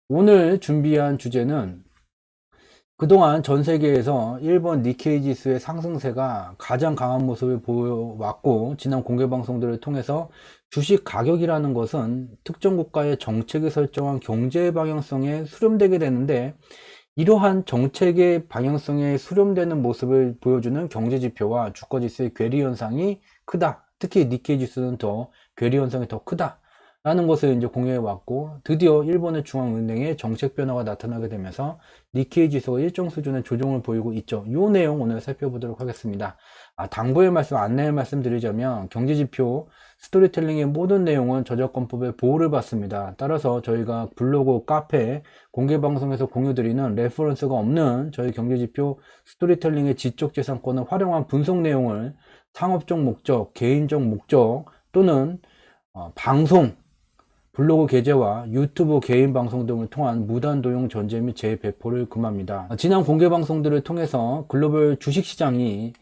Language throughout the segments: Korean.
오늘 준비한 주제는 그동안 전 세계에서 일본 니케이 지수의 상승세가 가장 강한 모습을 보여왔고, 지난 공개 방송들을 통해서 주식 가격이라는 것은 특정 국가의 정책이 설정한 경제 방향성에 수렴되게 되는데, 이러한 정책의 방향성에 수렴되는 모습을 보여주는 경제 지표와 주가 지수의 괴리 현상이 크다. 특히 니케이 지수는 더 괴리 현상이 더 크다. 라는 것을 이제 공유해 왔고, 드디어 일본의 중앙은행의 정책 변화가 나타나게 되면서 니케이 지수가 일정 수준의 조정을 보이고 있죠. 이 내용 오늘 살펴보도록 하겠습니다. 당부의 말씀, 안내의 말씀 드리자면, 경제지표 스토리텔링의 모든 내용은 저작권법의 보호를 받습니다. 따라서 저희가 블로그, 카페, 공개방송에서 공유드리는 레퍼런스가 없는 저희 경제지표 스토리텔링의 지적재산권을 활용한 분석 내용을 상업적 목적, 개인적 목적 또는 방송, 블로그 게재와 유튜브 개인 방송 등을 통한 무단 도용 전제 및 재배포를 금합니다. 지난 공개 방송들을 통해서 글로벌 주식시장이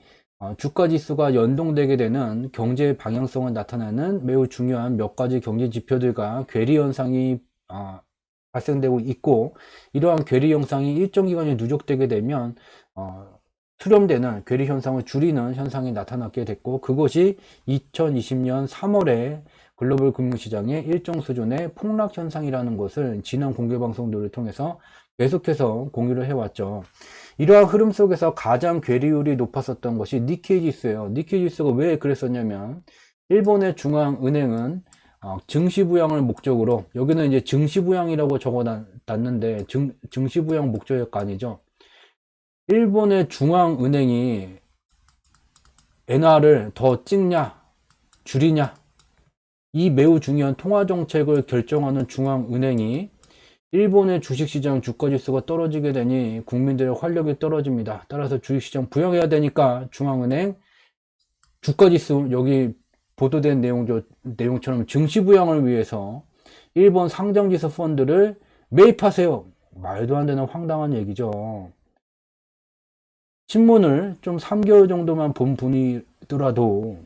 주가지수가 연동되게 되는 경제 방향성을 나타내는 매우 중요한 몇 가지 경제 지표들과 괴리 현상이 발생되고 있고, 이러한 괴리 현상이 일정 기간이 누적되게 되면 수렴되는 괴리 현상을 줄이는 현상이 나타나게 됐고, 그것이 2020년 3월에 글로벌 금융시장의 일정 수준의 폭락 현상이라는 것을 지난 공개 방송들을 통해서 계속해서 공유를 해왔죠. 이러한 흐름 속에서 가장 괴리율이 높았었던 것이 니케이 지수예요. 니케이 지수가 왜 그랬었냐면, 일본의 중앙은행은 증시부양을 목적으로, 여기는 이제 증시부양이라고 적어놨는데 증시부양 목적이 아니죠. 일본의 중앙은행이 엔화를 더 찍냐 줄이냐, 이 매우 중요한 통화정책을 결정하는 중앙은행이 일본의 주식시장 주가지수가 떨어지게 되니 국민들의 활력이 떨어집니다. 따라서 주식시장 부양해야 되니까 중앙은행 주가지수, 여기 보도된 내용처럼 증시부양을 위해서 일본 상장지수 펀드를 매입하세요. 말도 안 되는 황당한 얘기죠. 신문을 좀 3개월 정도만 본 분이더라도,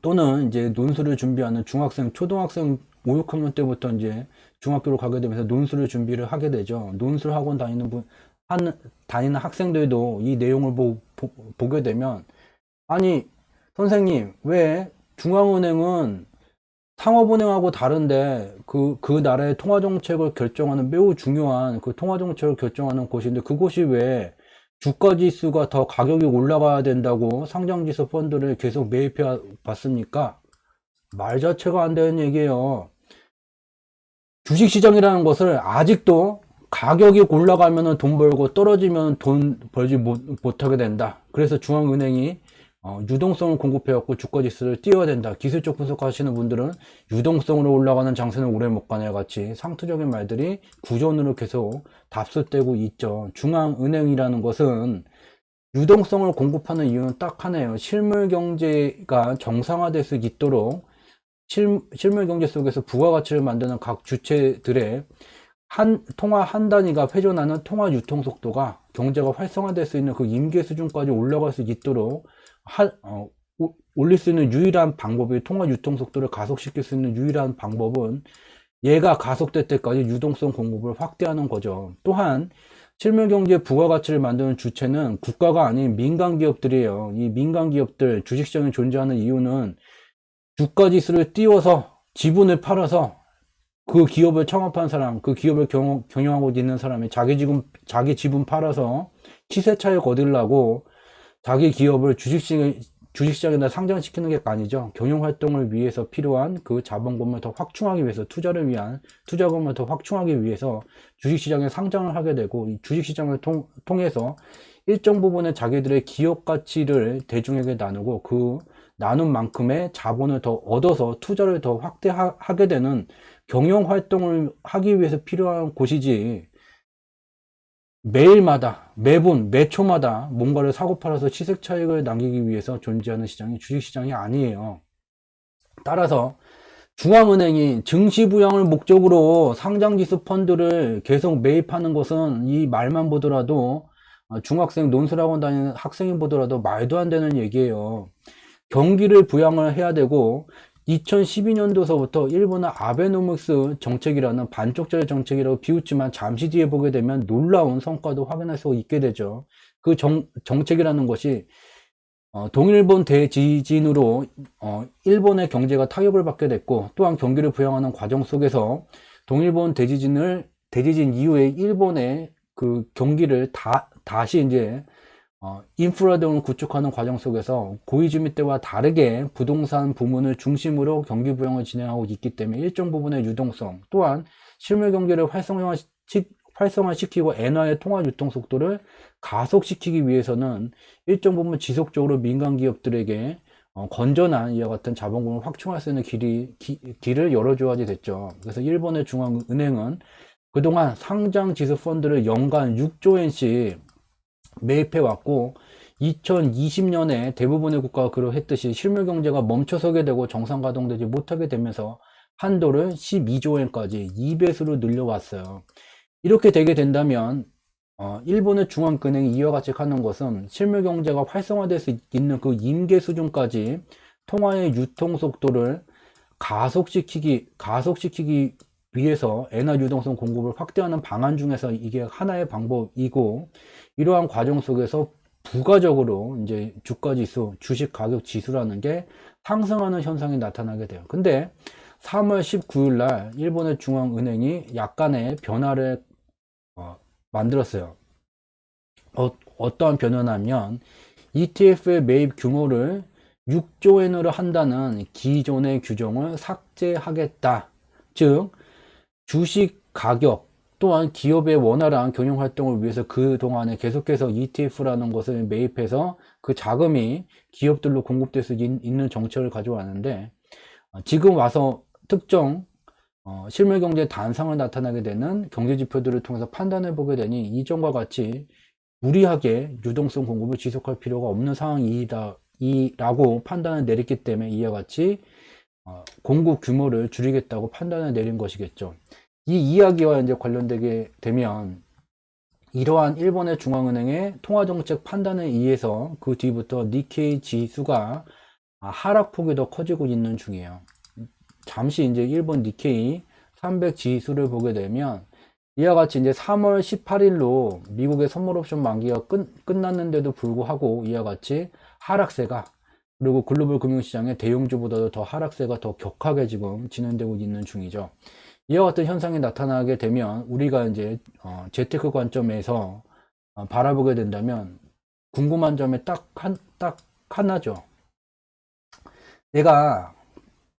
또는 이제 논술을 준비하는 중학생, 초등학생 5, 6학년 때부터 이제 중학교로 가게 되면서 논술을 준비를 하게 되죠. 논술 학원 다니는 학생들도 이 내용을 보게 되면, 아니, 선생님, 왜 중앙은행은 상업은행하고 다른데 그 나라의 통화정책을 결정하는 매우 중요한 그 통화정책을 결정하는 곳인데, 그곳이 왜 주가지수가 더 가격이 올라가야 된다고 상장지수 펀드를 계속 매입해 봤습니까? 말 자체가 안 되는 얘기예요. 주식시장이라는 것을 아직도 가격이 올라가면 돈 벌고 떨어지면 돈 벌지 못하게 된다. 그래서 중앙은행이 유동성을 공급해갖고 주가지수를 띄워야 된다. 기술적 분석하시는 분들은 유동성으로 올라가는 장세는 오래 못 가네 같이 상투적인 말들이 구전으로 계속 답습되고 있죠. 중앙은행이라는 것은 유동성을 공급하는 이유는 딱 하나예요. 실물 경제가 정상화될 수 있도록 실물 경제 속에서 부가가치를 만드는 각 주체들의 통화 한 단위가 회전하는 통화 유통 속도가 경제가 활성화될 수 있는 그 임계 수준까지 올라갈 수 있도록 올릴 수 있는 유일한 방법이, 통화 유통 속도를 가속시킬 수 있는 유일한 방법은 얘가 가속될 때까지 유동성 공급을 확대하는 거죠. 또한 실물경제 부가가치를 만드는 주체는 국가가 아닌 민간기업들이에요. 이 민간기업들, 주식시장에 존재하는 이유는 주가지수를 띄워서 지분을 팔아서 그 기업을 창업한 사람, 그 기업을 경영하고 있는 사람이 자기 지분 팔아서 시세 차익 얻으려고 자기 기업을 주식시장에다 상장시키는 게 아니죠. 경영활동을 위해서 필요한 그 자본금을 더 확충하기 위해서, 투자금을 더 확충하기 위해서 주식시장에 상장을 하게 되고, 이 주식시장을 통해서 일정 부분의 자기들의 기업 가치를 대중에게 나누고, 그 나눈 만큼의 자본을 더 얻어서 투자를 더 확대하게 되는 경영활동을 하기 위해서 필요한 곳이지, 매일마다, 매분, 매초마다 뭔가를 사고 팔아서 시세 차익을 남기기 위해서 존재하는 시장이 주식시장이 아니에요. 따라서 중앙은행이 증시부양을 목적으로 상장지수 펀드를 계속 매입하는 것은, 이 말만 보더라도 중학생 논술학원 다니는 학생이 보더라도 말도 안 되는 얘기예요. 경기를 부양을 해야 되고, 2012년도서부터 일본의 아베노믹스 정책이라는 반쪽짜리 정책이라고 비웃지만 잠시 뒤에 보게 되면 놀라운 성과도 확인할 수 있게 되죠. 그 정책이라는 것이 동일본 대지진으로 일본의 경제가 타격을 받게 됐고, 또한 경기를 부양하는 과정 속에서 동일본 대지진 이후에 일본의 그 경기를 다시 이제 인프라 등을 구축하는 과정 속에서 고이즈미 때와 다르게 부동산 부문을 중심으로 경기 부양을 진행하고 있기 때문에 일정 부분의 유동성, 또한 실물 경제를 활성화시키고 엔화의 통화 유통 속도를 가속시키기 위해서는 일정 부분 지속적으로 민간 기업들에게 건전한 이와 같은 자본금을 확충할 수 있는 길을 열어줘야지 됐죠. 그래서 일본의 중앙은행은 그동안 상장 지수 펀드를 연간 6조 엔씩 매입해 왔고, 2020년에 대부분의 국가가 그러했듯이 실물 경제가 멈춰서게 되고 정상 가동되지 못하게 되면서 한도를 12조엔까지 2배수로 늘려왔어요. 이렇게 되게 된다면 일본의 중앙은행이 이와 같이 하는 것은 실물 경제가 활성화될 수 있는 그 임계 수준까지 통화의 유통 속도를 가속시키기 위해서 엔화 유동성 공급을 확대하는 방안 중에서 이게 하나의 방법이고, 이러한 과정 속에서 부가적으로 이제 주가 지수, 주식 가격 지수라는 게 상승하는 현상이 나타나게 돼요. 근데 3월 19일 날 일본의 중앙은행이 약간의 변화를 만들었어요. 어떠한 변화냐면 ETF의 매입 규모를 6조엔으로 한다는 기존의 규정을 삭제하겠다. 즉 주식 가격 또한 기업의 원활한 경영 활동을 위해서 그동안에 계속해서 ETF라는 것을 매입해서 그 자금이 기업들로 공급될 수 있는 정책을 가져왔는데, 지금 와서 특정 실물 경제 단상을 나타나게 되는 경제 지표들을 통해서 판단해 보게 되니 이전과 같이 무리하게 유동성 공급을 지속할 필요가 없는 상황이라고 판단을 내렸기 때문에 이와 같이 공급 규모를 줄이겠다고 판단을 내린 것이겠죠. 이 이야기와 이제 관련되게 되면 이러한 일본의 중앙은행의 통화정책 판단에 의해서 그 뒤부터 니케이 지수가 하락폭이 더 커지고 있는 중이에요. 잠시 이제 일본 니케이 300 지수를 보게 되면 이와 같이 이제 3월 18일로 미국의 선물 옵션 만기가 끝났는데도 불구하고 이와 같이 하락세가, 그리고 글로벌 금융시장의 대형주보다도 더 하락세가 더 격하게 지금 진행되고 있는 중이죠. 이와 같은 현상이 나타나게 되면 우리가 이제 재테크 관점에서 바라보게 된다면 궁금한 점이 딱 하나죠. 내가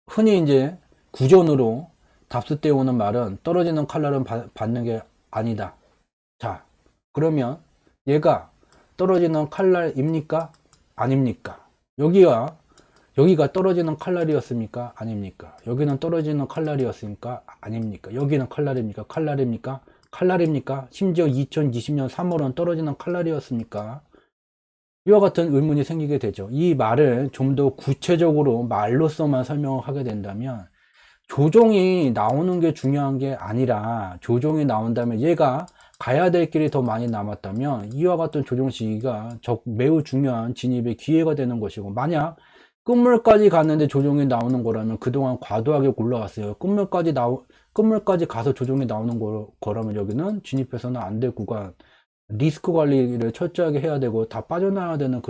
흔히 이제 구전으로 답수 때 오는 말은 떨어지는 칼날은 받는 게 아니다. 자, 그러면 얘가 떨어지는 칼날입니까? 아닙니까? 여기가 떨어지는 칼날이었습니까? 아닙니까? 여기는 떨어지는 칼날이었습니까? 아닙니까? 여기는 칼날입니까? 칼날입니까? 칼날입니까? 심지어 2020년 3월은 떨어지는 칼날이었습니까? 이와 같은 의문이 생기게 되죠. 이 말을 좀 더 구체적으로 말로서만 설명을 하게 된다면, 조정이 나오는 게 중요한 게 아니라 조정이 나온다면 얘가 가야 될 길이 더 많이 남았다면 이와 같은 조정 시기가 매우 중요한 진입의 기회가 되는 것이고, 만약 끝물까지 갔는데 조정이 나오는 거라면 그동안 과도하게 올라왔어요. 끝물까지 가서 조정이 나오는 거라면 여기는 진입해서는 안 될 구간, 리스크 관리를 철저하게 해야 되고 다 빠져나와야 되는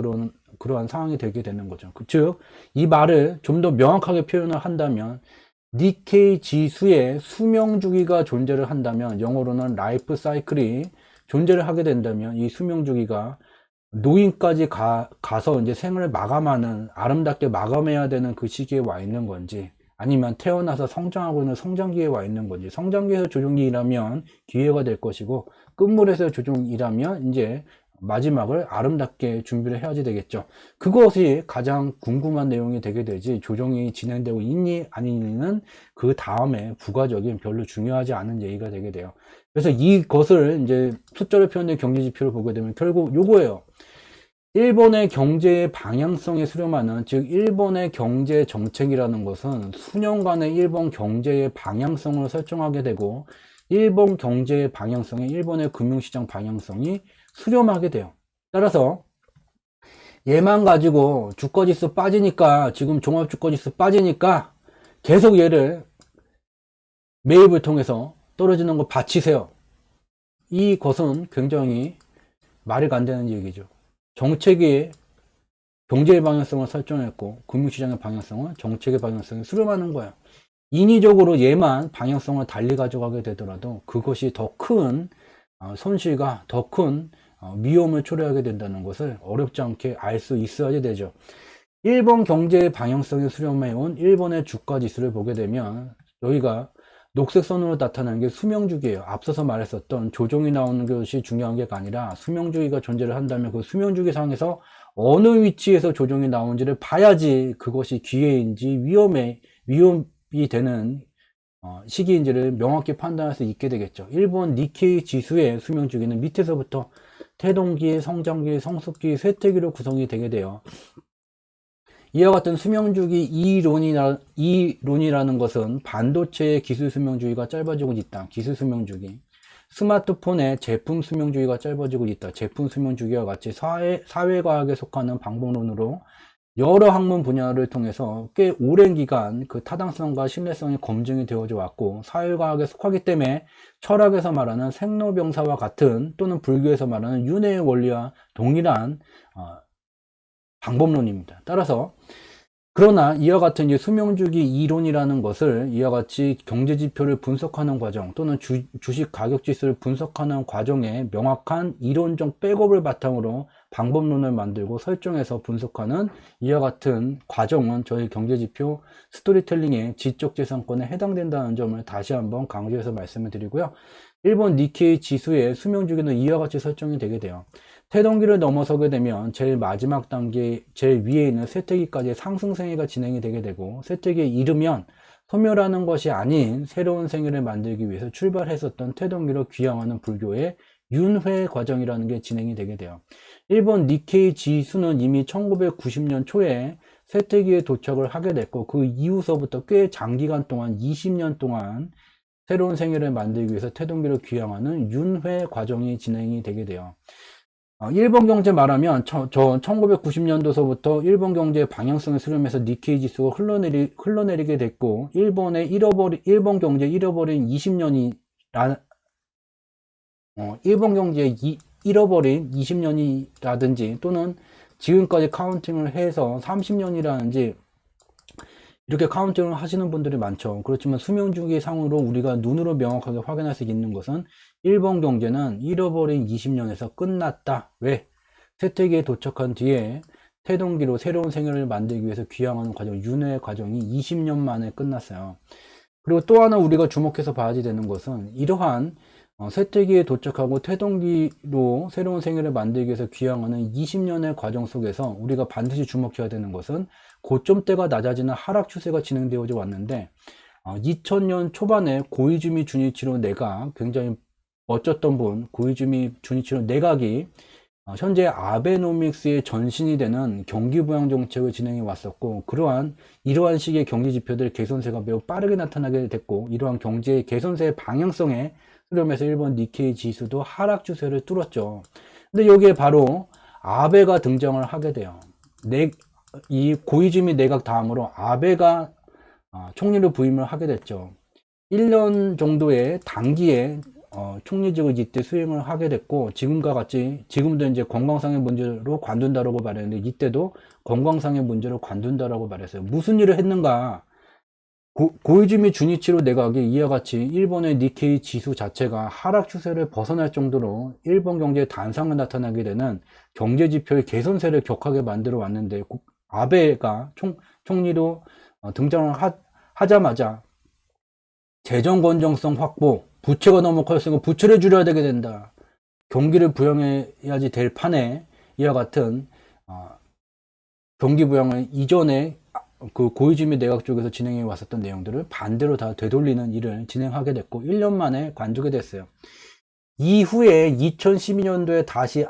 그러한 상황이 되게 되는 거죠. 즉, 이 말을 좀 더 명확하게 표현을 한다면 니케이 지수의 수명 주기가 존재를 한다면, 영어로는 라이프 사이클이 존재를 하게 된다면 이 수명 주기가 노인까지 가서 이제 생을 마감하는, 아름답게 마감해야 되는 그 시기에 와 있는 건지, 아니면 태어나서 성장하고 있는 성장기에 와 있는 건지, 성장기에서 조정기라면 기회가 될 것이고, 끝물에서 조정이라면 이제 마지막을 아름답게 준비를 해야지 되겠죠. 그것이 가장 궁금한 내용이 되게 되지, 조정이 진행되고 있니 아니니는 그 다음에 부가적인 별로 중요하지 않은 얘기가 되게 돼요. 그래서 이것을 이제 숫자로 표현된 경제 지표를 보게 되면 결국 요거예요. 일본의 경제의 방향성에 수렴하는, 즉 일본의 경제 정책이라는 것은 수년간의 일본 경제의 방향성을 설정하게 되고, 일본 경제의 방향성에 일본의 금융시장 방향성이 수렴하게 돼요. 따라서 얘만 가지고 주가지수 빠지니까, 지금 종합주가지수 빠지니까 계속 얘를 매입을 통해서 떨어지는 거 받치세요. 이것은 굉장히 말이 안 되는 얘기죠. 정책의 경제의 방향성을 설정했고 금융시장의 방향성은 정책의 방향성에 수렴하는 거예요. 인위적으로 얘만 방향성을 달리 가져가게 되더라도 그것이 더 큰 손실과 더 큰 위험을 초래하게 된다는 것을 어렵지 않게 알 수 있어야 되죠. 일본 경제의 방향성에 수렴해온 일본의 주가 지수를 보게 되면 여기가 녹색 선으로 나타나는 게 수명주기예요. 앞서서 말했었던 조정이 나오는 것이 중요한 게 아니라 수명주기가 존재를 한다면 그 수명주기 상에서 어느 위치에서 조정이 나오는지를 봐야지 그것이 기회인지 위험이 되는 시기인지를 명확히 판단할 수 있게 되겠죠. 일본 니케이 지수의 수명주기는 밑에서부터 태동기, 성장기, 성숙기, 쇠퇴기로 구성이 되게 돼요. 이와 같은 수명주기 이론이라는 것은 반도체의 기술 수명주기가 짧아지고 있다. 기술 수명주기. 스마트폰의 제품 수명주기가 짧아지고 있다. 제품 수명주기와 같이 사회과학에 속하는 방법론으로 여러 학문 분야를 통해서 꽤 오랜 기간 그 타당성과 신뢰성이 검증이 되어져 왔고 사회과학에 속하기 때문에 철학에서 말하는 생로병사와 같은 또는 불교에서 말하는 윤회의 원리와 동일한 방법론입니다. 따라서 그러나 이와 같은 이제 수명주기 이론이라는 것을 이와 같이 경제지표를 분석하는 과정 또는 주식 가격지수를 분석하는 과정에 명확한 이론적 백업을 바탕으로 방법론을 만들고 설정해서 분석하는 이와 같은 과정은 저희 경제지표 스토리텔링의 지적재산권에 해당된다는 점을 다시 한번 강조해서 말씀을 드리고요. 일본 니케이 지수의 수명주기는 이와 같이 설정이 되게 돼요. 태동기를 넘어서게 되면 제일 마지막 단계 제일 위에 있는 쇠퇴기까지 상승생애가 진행이 되게 되고 쇠퇴기에 이르면 소멸하는 것이 아닌 새로운 생애를 만들기 위해서 출발했었던 태동기로 귀향하는 불교의 윤회 과정이라는 게 진행이 되게 돼요. 일본 니케이 지수는 이미 1990년 초에 쇠퇴기에 도착을 하게 됐고 그 이후서부터 꽤 장기간 동안 20년 동안 새로운 생애를 만들기 위해서 태동기로 귀향하는 윤회 과정이 진행이 되게 돼요. 일본 경제 말하면 1990년도서부터 일본 경제의 방향성을 수렴해서 니케이 지수가 흘러내리게 됐고 일본 경제 잃어버린 20년이 일본 경제 잃어버린 20년이라든지 또는 지금까지 카운팅을 해서 30년이라든지 이렇게 카운팅을 하시는 분들이 많죠. 그렇지만 수명주기 상으로 우리가 눈으로 명확하게 확인할 수 있는 것은 일본 경제는 잃어버린 20년에서 끝났다. 왜? 쇠퇴기에 도착한 뒤에 태동기로 새로운 생애를 만들기 위해서 귀향하는 과정, 윤회 과정이 20년 만에 끝났어요. 그리고 또 하나 우리가 주목해서 봐야 되는 것은 이러한 쇠퇴기에 도착하고 태동기로 새로운 생애를 만들기 위해서 귀향하는 20년의 과정 속에서 우리가 반드시 주목해야 되는 것은 고점대가 낮아지는 하락 추세가 진행되어 왔는데 2000년 초반에 고이즈미 주니치로 내각, 굉장히 멋졌던 분 고이즈미 주니치로 내각이 현재 아베노믹스의 전신이 되는 경기부양 정책을 진행해 왔었고 이러한 식의 경제 지표들 개선세가 매우 빠르게 나타나게 됐고 이러한 경제 개선세의 방향성에 수렴해서 일본 니케이 지수도 하락 추세를 뚫었죠. 근데 여기에 바로 아베가 등장을 하게 돼요. 이 고이즈미 내각 다음으로 아베가 총리로 부임을 하게 됐죠. 1년 정도의 단기에 총리직을 이때 수행을 하게 됐고 지금과 같이 지금도 이제 건강상의 문제로 관둔다라고 말했는데 이때도 건강상의 문제로 관둔다라고 말했어요. 무슨 일을 했는가? 고이즈미 주니치로 내각이 이와 같이 일본의 니케이 지수 자체가 하락 추세를 벗어날 정도로 일본 경제의 단상을 나타나게 되는 경제 지표의 개선세를 격하게 만들어 왔는데 아베가 총리로 등장을 하자마자 재정 건전성 확보, 부채가 너무 커졌으니까 부채를 줄여야 되게 된다. 경기를 부양해야지 될 판에 이와 같은 경기 부양을 이전에 그 고이즈미 내각 쪽에서 진행해 왔었던 내용들을 반대로 다 되돌리는 일을 진행하게 됐고 1년 만에 관두게 됐어요. 이후에 2012년도에 다시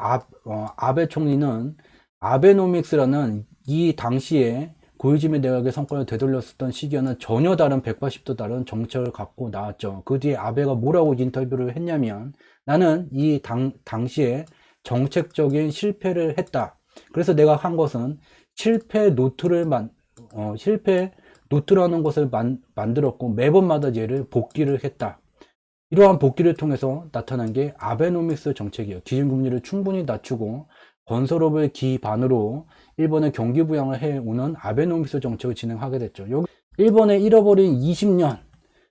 아베 총리는 아베노믹스라는 이 당시에 고이즈미 내각의 성과를 되돌렸었던 시기와는 전혀 다른 180도 다른 정책을 갖고 나왔죠. 그 뒤에 아베가 뭐라고 인터뷰를 했냐면 나는 이 당시에 정책적인 실패를 했다. 그래서 내가 한 것은 실패 노트라는 것을 만들었고 매번마다 얘를 복귀를 했다. 이러한 복귀를 통해서 나타난 게 아베노믹스 정책이에요. 기준금리를 충분히 낮추고 건설업을 기반으로 일본의 경기 부양을 해오는 아베노믹스 정책을 진행하게 됐죠. 일본의 잃어버린 20년,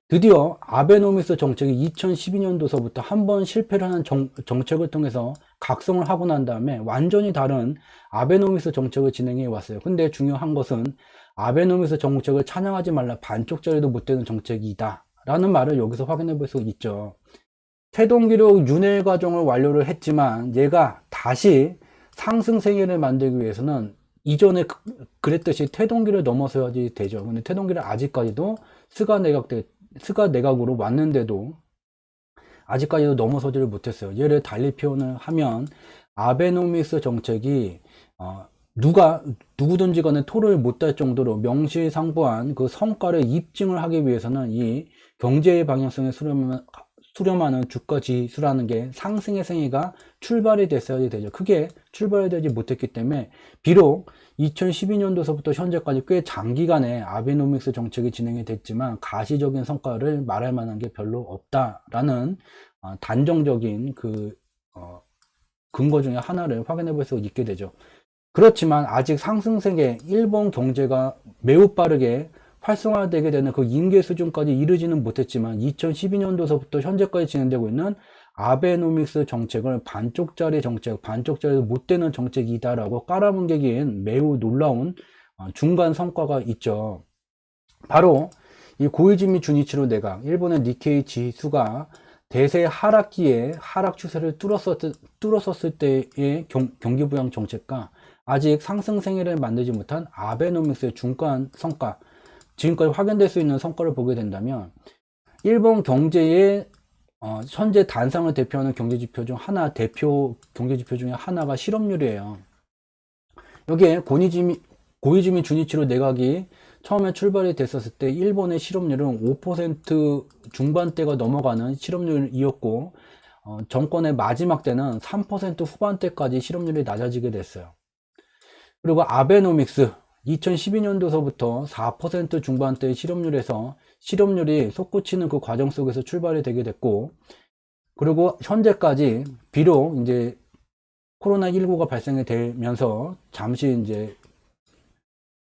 드디어 아베노믹스 정책이 2012년도서부터 한 번 실패를 하는 정책을 통해서 각성을 하고 난 다음에 완전히 다른 아베노믹스 정책을 진행해 왔어요. 근데 중요한 것은 아베노믹스 정책을 찬양하지 말라, 반쪽짜리도 못 되는 정책이다 라는 말을 여기서 확인해 볼 수 있죠. 태동기록 윤회 과정을 완료를 했지만 얘가 다시 상승세계를 만들기 위해서는 이전에 그랬듯이 태동기를 넘어서야지 되죠. 근데 태동기를 아직까지도 스가 내각으로 왔는데도 아직까지도 넘어서지를 못했어요. 얘를 달리 표현을 하면 아베노믹스 정책이 누구든지 간에 토를 못할 정도로 명실상부한 그 성과를 입증을 하기 위해서는 이 경제의 방향성에 수렴하는 주가 지수라는 게 상승의 생애가 출발이 됐어야 되죠. 그게 출발이 되지 못했기 때문에 비록 2012년도서부터 현재까지 꽤 장기간의 아베노믹스 정책이 진행이 됐지만 가시적인 성과를 말할 만한 게 별로 없다라는 단정적인 근거 중에 하나를 확인해 볼 수 있게 되죠. 그렇지만 아직 상승세계 일본 경제가 매우 빠르게 활성화되게 되는 그 임계 수준까지 이르지는 못했지만 2012년도서부터 현재까지 진행되고 있는 아베노믹스 정책을 반쪽짜리 정책, 반쪽짜리도 못 되는 정책이다라고 깔아뭉개기엔 매우 놀라운 중간 성과가 있죠. 바로 이 고이즈미 주니치로 내각, 일본의 니케이 지수가 대세 하락기에 하락 추세를 뚫었었을 때의 경기부양 정책과 아직 상승세계를 만들지 못한 아베노믹스의 중간 성과, 지금까지 확인될 수 있는 성과를 보게 된다면 일본 경제의 현재 단상을 대표하는 경제지표 중 하나, 대표 경제지표 중에 하나가 실업률이에요. 여기에 고이즈미 주니치로 내각이 처음에 출발이 됐었을 때 일본의 실업률은 5% 중반대가 넘어가는 실업률이었고 정권의 마지막 때는 3% 후반대까지 실업률이 낮아지게 됐어요. 그리고 아베노믹스 2012년도서부터 4% 중반대의 실업률에서 실업률이 솟구치는 그 과정 속에서 출발이 되게 됐고, 그리고 현재까지 비록 이제 코로나19가 발생이 되면서 잠시 이제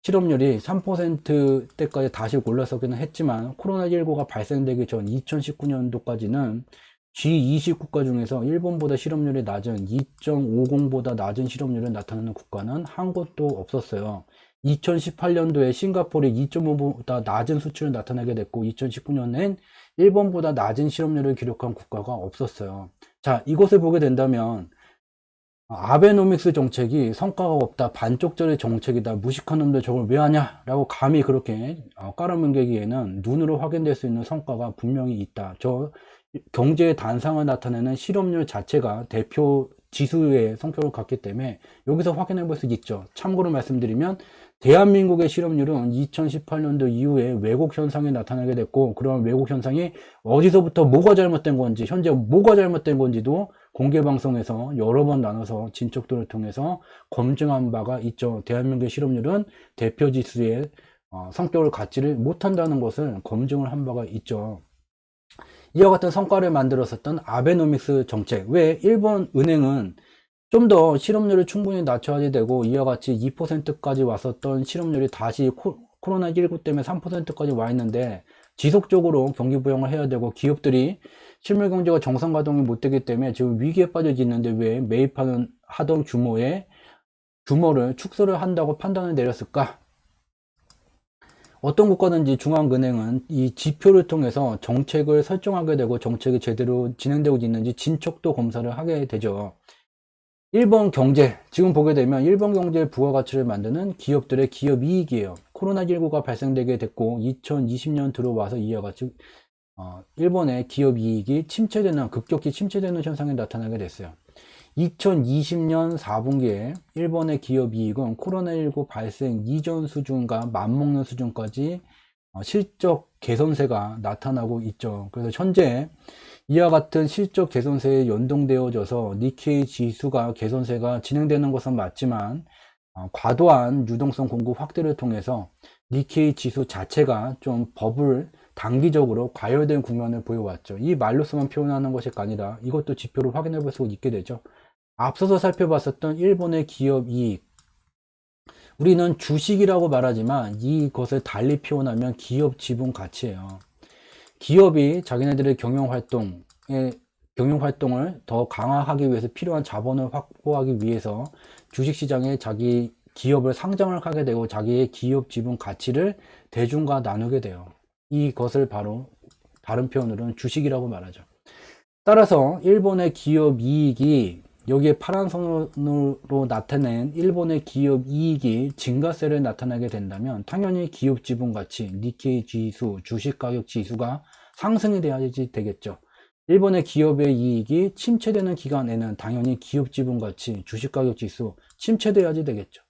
실업률이 3%대까지 다시 올라서기는 했지만 코로나19가 발생되기 전 2019년도까지는 G20 국가 중에서 일본보다 실업률이 낮은 2.50보다 낮은 실업률을 나타내는 국가는 한 곳도 없었어요. 2018년도에 싱가포르이 2.5보다 낮은 수치를 나타내게 됐고 2019년엔 일본보다 낮은 실업률을 기록한 국가가 없었어요. 자, 이것을 보게 된다면 아베노믹스 정책이 성과가 없다, 반쪽짜리 정책이다, 무식한 놈들 저걸 왜 하냐 라고 감히 그렇게 깔아뭉개기에는 눈으로 확인될 수 있는 성과가 분명히 있다. 저 경제의 단상을 나타내는 실업률 자체가 대표 지수의 성격을 갖기 때문에 여기서 확인해 볼 수 있죠. 참고로 말씀드리면 대한민국의 실업률은 2018년도 이후에 왜곡 현상이 나타나게 됐고, 그런 왜곡 현상이 어디서부터 뭐가 잘못된 건지, 현재 뭐가 잘못된 건지도 공개방송에서 여러 번 나눠서 진척도를 통해서 검증한 바가 있죠. 대한민국의 실업률은 대표 지수의 성격을 갖지를 못한다는 것을 검증을 한 바가 있죠. 이와 같은 성과를 만들었었던 아베노믹스 정책, 왜 일본 은행은 좀 더 실업률을 충분히 낮춰야 되고 이와 같이 2%까지 왔었던 실업률이 다시 코로나19 때문에 3%까지 와 있는데 지속적으로 경기 부양을 해야 되고 기업들이 실물 경제가 정상 가동이 못 되기 때문에 지금 위기에 빠져 있는데 왜 하던 규모를 축소를 한다고 판단을 내렸을까? 어떤 국가든지 중앙은행은 이 지표를 통해서 정책을 설정하게 되고 정책이 제대로 진행되고 있는지 진척도 검사를 하게 되죠. 일본 경제, 지금 보게 되면 일본 경제의 부가가치를 만드는 기업들의 기업이익이에요. 코로나19가 발생되게 됐고 2020년 들어와서 이와 같이 일본의 기업이익이 급격히 침체되는 현상이 나타나게 됐어요. 2020년 4분기에 일본의 기업이익은 코로나19 발생 이전 수준과 맞먹는 수준까지 실적 개선세가 나타나고 있죠. 그래서 현재 이와 같은 실적 개선세에 연동되어져서 니케이 지수가 개선세가 진행되는 것은 맞지만 과도한 유동성 공급 확대를 통해서 니케이 지수 자체가 좀 버블 단기적으로 과열된 국면을 보여왔죠. 이 말로서만 표현하는 것이 아니라 이것도 지표로 확인해 볼 수 있게 되죠. 앞서서 살펴봤었던 일본의 기업 이익, 우리는 주식이라고 말하지만 이것을 달리 표현하면 기업 지분 가치예요. 기업이 자기네들의 경영 활동을 더 강화하기 위해서 필요한 자본을 확보하기 위해서 주식시장에 자기 기업을 상장을 하게 되고 자기의 기업 지분 가치를 대중과 나누게 돼요. 이것을 바로 다른 표현으로는 주식이라고 말하죠. 따라서 일본의 기업 이익이 여기에 파란 선으로 나타낸 일본의 기업 이익이 증가세를 나타나게 된다면 당연히 기업 지분 가치, 니케이 지수, 주식 가격 지수가 상승이 돼야지 되겠죠. 일본의 기업의 이익이 침체되는 기간에는 당연히 기업 지분 가치, 주식 가격 지수 침체돼야지 되겠죠.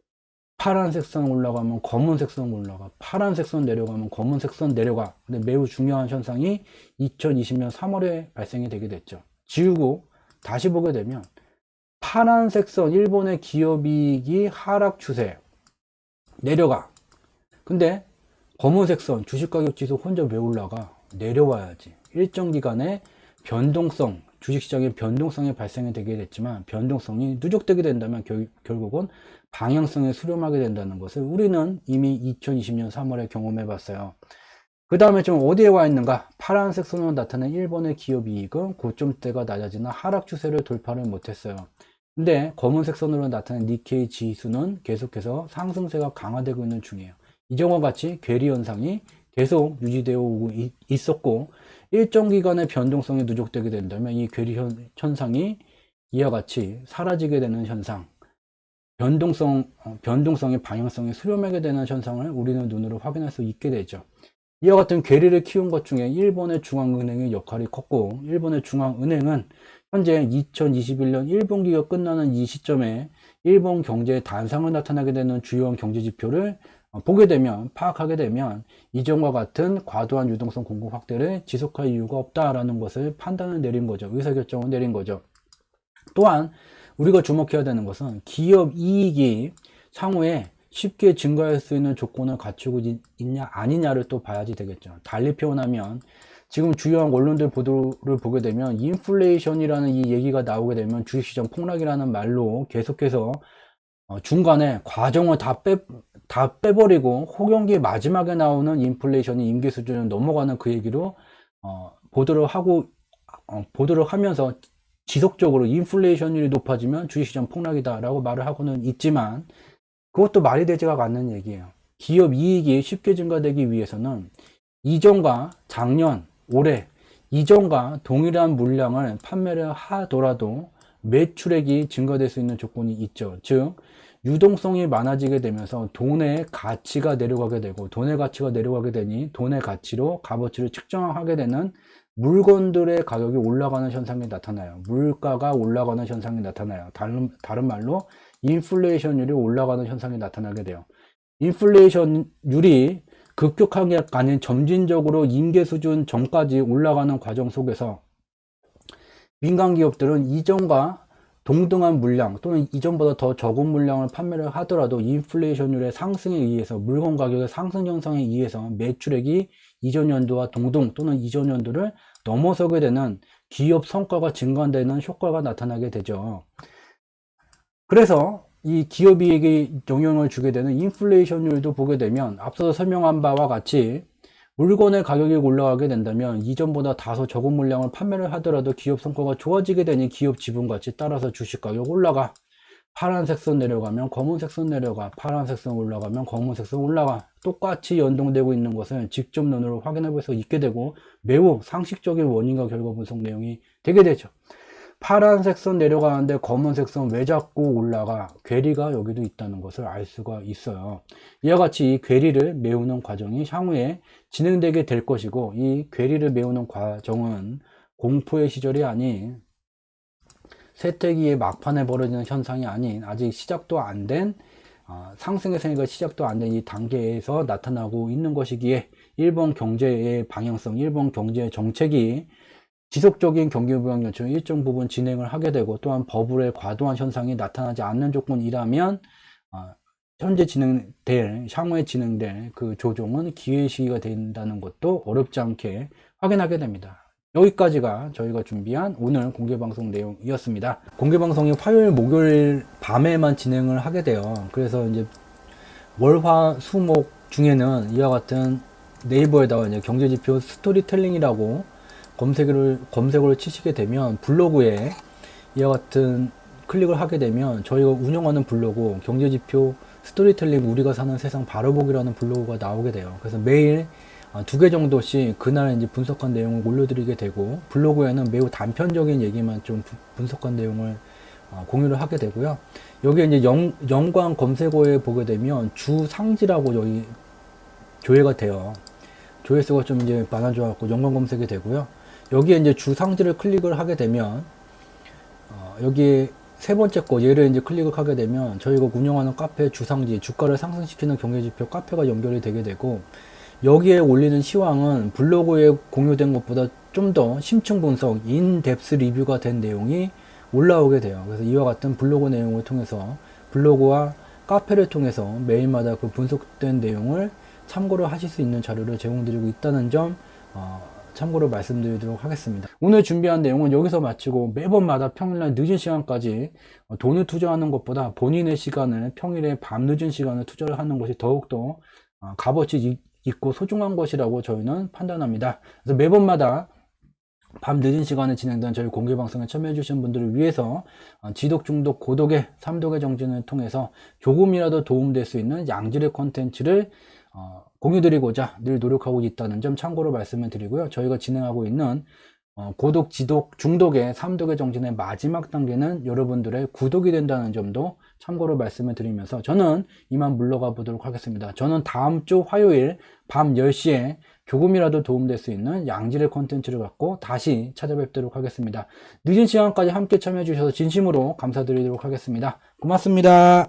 파란색 선 올라가면 검은색 선 올라가, 파란색 선 내려가면 검은색 선 내려가. 근데 매우 중요한 현상이 2020년 3월에 발생이 되게 됐죠. 지우고 다시 보게 되면 파란색 선 일본의 기업이익이 하락 추세 내려가. 근데 검은색 선 주식가격 지수 혼자 왜 올라가? 내려와야지. 일정 기간에 변동성, 주식시장의 변동성이 발생이 되게 됐지만 변동성이 누적되게 된다면 결국은 방향성에 수렴하게 된다는 것을 우리는 이미 2020년 3월에 경험해 봤어요. 그 다음에 좀 어디에 와 있는가? 파란색 선으로 나타낸 일본의 기업 이익은 고점대가 낮아지나 하락 추세를 돌파를 못했어요. 근데 검은색 선으로 나타낸 니케이 지수는 계속해서 상승세가 강화되고 있는 중이에요. 이전과 같이 괴리 현상이 계속 유지되어 오고 있었고 일정 기간의 변동성이 누적되게 된다면 이 괴리 현상이 이와 같이 사라지게 되는 현상, 변동성의 방향성이 수렴하게 되는 현상을 우리는 눈으로 확인할 수 있게 되죠. 이와 같은 괴리를 키운 것 중에 일본의 중앙은행의 역할이 컸고 일본의 중앙은행은 현재 2021년 1분기가 끝나는 이 시점에 일본 경제의 단상을 나타나게 되는 주요한 경제 지표를 보게 되면 파악하게 되면 이전과 같은 과도한 유동성 공급 확대를 지속할 이유가 없다라는 것을 판단을 내린 거죠. 의사결정을 내린 거죠. 또한 우리가 주목해야 되는 것은 기업 이익이 향후에 쉽게 증가할 수 있는 조건을 갖추고 있냐 아니냐를 또 봐야지 되겠죠. 달리 표현하면 지금 주요한 언론들 보도를 보게 되면 인플레이션이라는 이 얘기가 나오게 되면 주식시장 폭락이라는 말로 계속해서 중간에 과정을 다 빼버리고 호경기 마지막에 나오는 인플레이션이 임기 수준을 넘어가는 그 얘기로 보도를 하면서 지속적으로 인플레이션율이 높아지면 주식시장 폭락이다 라고 말을 하고는 있지만 그것도 말이 되지가 않는 얘기예요. 기업 이익이 쉽게 증가되기 위해서는 이전과 작년, 올해 이전과 동일한 물량을 판매를 하더라도 매출액이 증가될 수 있는 조건이 있죠. 즉 유동성이 많아지게 되면서 돈의 가치가 내려가게 되고 돈의 가치가 내려가게 되니 돈의 가치로 값어치를 측정하게 되는 물건들의 가격이 올라가는 현상이 나타나요. 물가가 올라가는 현상이 나타나요. 다른 말로 인플레이션율이 올라가는 현상이 나타나게 돼요. 인플레이션율이 급격하게 아닌 점진적으로 임계 수준 전까지 올라가는 과정 속에서 민간 기업들은 이전과 동등한 물량 또는 이전보다 더 적은 물량을 판매를 하더라도 인플레이션율의 상승에 의해서 물건 가격의 상승 현상에 의해서 매출액이 이전 연도와 동등 또는 이전 연도를 넘어서게 되는 기업 성과가 증가되는 효과가 나타나게 되죠. 그래서 이 기업이익에 영향을 주게 되는 인플레이션율도 보게 되면 앞서서 설명한 바와 같이 물건의 가격이 올라가게 된다면 이전보다 다소 적은 물량을 판매를 하더라도 기업 성과가 좋아지게 되니 기업 지분가치 따라서 주식 가격 올라가. 파란색 선 내려가면 검은색 선 내려가. 파란색 선 올라가면 검은색 선 올라가. 똑같이 연동되고 있는 것을 직접 눈으로 확인해 볼 수 있게 되고 매우 상식적인 원인과 결과 분석 내용이 되게 되죠. 파란색 선 내려가는데 검은색 선 왜 자꾸 올라가? 괴리가 여기도 있다는 것을 알 수가 있어요. 이와 같이 이 괴리를 메우는 과정이 향후에 진행되게 될 것이고 이 괴리를 메우는 과정은 공포의 시절이 아닌 쇠퇴기의 막판에 벌어지는 현상이 아닌 아직 시작도 안 된 상승의 세계가 시작도 안 된 이 단계에서 나타나고 있는 것이기에 일본 경제의 방향성, 일본 경제의 정책이 지속적인 경기부양 연출을 일정 부분 진행을 하게 되고 또한 버블의 과도한 현상이 나타나지 않는 조건이라면 현재 향후에 진행될 그 조정은 기회 시기가 된다는 것도 어렵지 않게 확인하게 됩니다. 여기까지가 저희가 준비한 오늘 공개방송 내용이었습니다. 공개방송이 화요일, 목요일 밤에만 진행을 하게 돼요. 그래서 이제 월, 화, 수, 목 중에는 이와 같은 네이버에다가 이제 경제지표 스토리텔링이라고 검색어를 치시게 되면 블로그에 이와 같은 클릭을 하게 되면 저희가 운영하는 블로그 경제지표 스토리텔링 우리가 사는 세상 바로보기라는 블로그가 나오게 돼요. 그래서 매일 2개 정도씩 그날 이제 분석한 내용을 올려드리게 되고, 블로그에는 매우 단편적인 얘기만 좀 분석한 내용을 공유를 하게 되고요. 여기에 이제 연관 검색어에 보게 되면 주상지라고 여기 조회가 돼요. 조회수가 좀 이제 많아져갖고 연관 검색이 되고요. 여기에 이제 주상지를 클릭을 하게 되면 여기에 세 번째 거 얘를 이제 클릭을 하게 되면 저희가 운영하는 카페 주상지, 주가를 상승시키는 경제지표 카페가 연결이 되게 되고, 여기에 올리는 시황은 블로그에 공유된 것보다 좀 더 심층 분석, 인덱스 리뷰가 된 내용이 올라오게 돼요. 그래서 이와 같은 블로그 내용을 통해서, 블로그와 카페를 통해서 매일마다 그 분석된 내용을 참고를 하실 수 있는 자료를 제공드리고 있다는 점 참고로 말씀드리도록 하겠습니다. 오늘 준비한 내용은 여기서 마치고, 매번마다 평일날 늦은 시간까지 돈을 투자하는 것보다 본인의 시간을 평일에 밤 늦은 시간을 투자를 하는 것이 더욱더 값어치 있고 소중한 것이라고 저희는 판단합니다. 그래서 매번마다 밤 늦은 시간에 진행된 저희 공개방송에 참여해 주신 분들을 위해서 지독, 중독, 고독의 3독의 정진을 통해서 조금이라도 도움될 수 있는 양질의 콘텐츠를 공유드리고자 늘 노력하고 있다는 점 참고로 말씀을 드리고요. 저희가 진행하고 있는 고독, 지독, 중독의 3독의 정진의 마지막 단계는 여러분들의 구독이 된다는 점도 참고로 말씀을 드리면서 저는 이만 물러가 보도록 하겠습니다. 저는 다음 주 화요일 밤 10시에 조금이라도 도움될 수 있는 양질의 콘텐츠를 갖고 다시 찾아뵙도록 하겠습니다. 늦은 시간까지 함께 참여해 주셔서 진심으로 감사드리도록 하겠습니다. 고맙습니다.